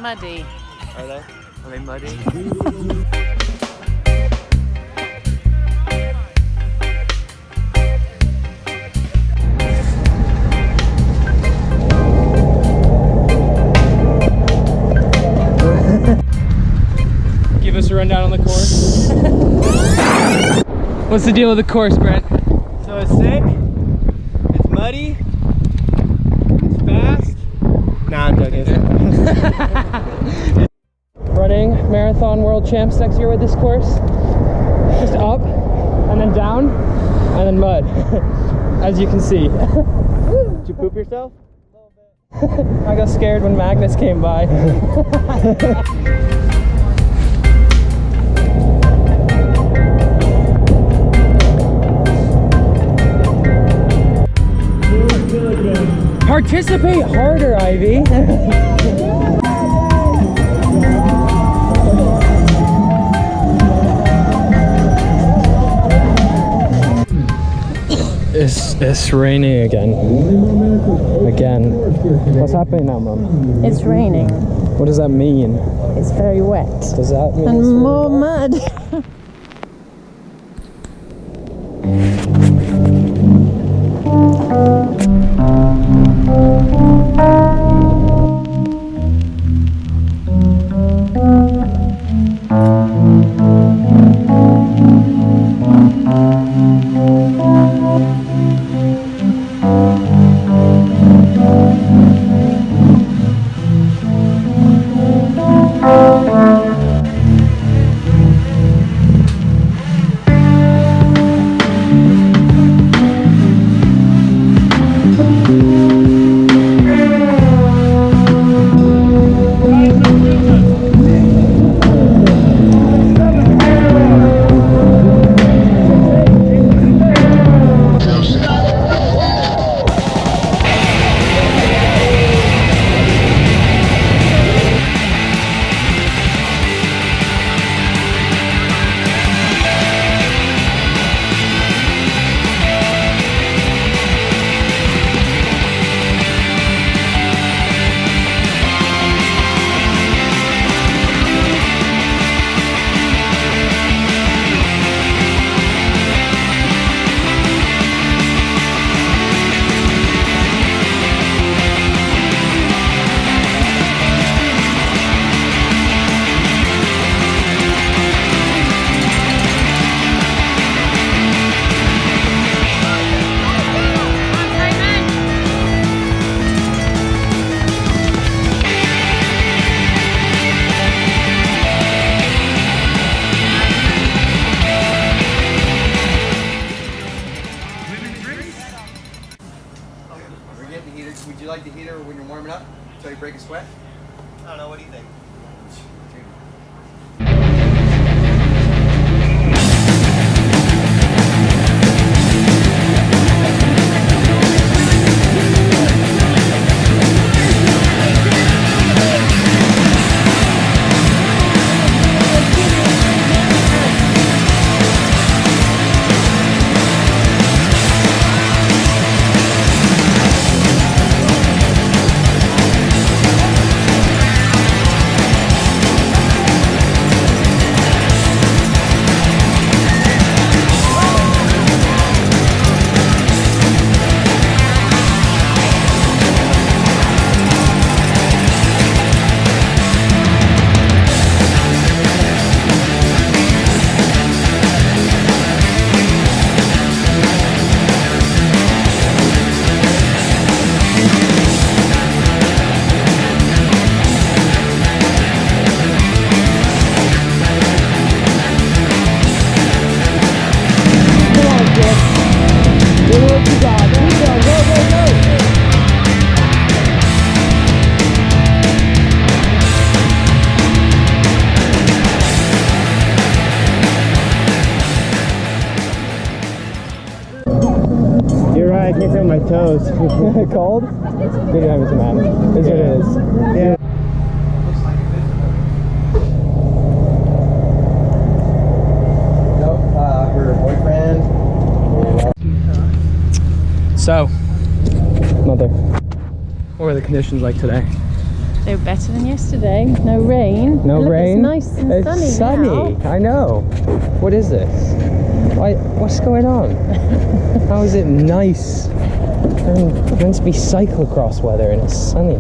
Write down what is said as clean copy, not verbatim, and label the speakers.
Speaker 1: muddy.
Speaker 2: Are they? Are they muddy?
Speaker 3: Give us a rundown on the course. What's the deal with the course, Brent?
Speaker 2: So it's sick, it's muddy, it's fast. Nah, I'm joking.
Speaker 3: Running marathon world champs next year with this course. Just up, and then down, and then mud, as you can see.
Speaker 2: Did you poop yourself?
Speaker 3: I got scared when Magnus came by. Participate harder, Ivy. It's raining again. What's happening now, Mum?
Speaker 1: It's raining.
Speaker 3: What does that mean?
Speaker 1: It's very wet.
Speaker 3: Does that mean
Speaker 1: And
Speaker 3: it's
Speaker 1: more mud.
Speaker 4: Would you like the heater when you're warming up until you break a sweat?
Speaker 2: I don't know, what do you think? I can't feel my toes.
Speaker 3: Cold? You're having some man. It's what it is.
Speaker 2: Yeah. Her boyfriend.
Speaker 3: So, Mother, what were the conditions like today?
Speaker 1: They were better than yesterday. No rain.
Speaker 3: No
Speaker 1: Look,
Speaker 3: rain.
Speaker 1: It's nice and
Speaker 3: It's
Speaker 1: sunny
Speaker 3: sunny.
Speaker 1: now.
Speaker 3: I know. What is this? What's going on? How is it nice? It's meant to be cyclocross weather and it's sunny.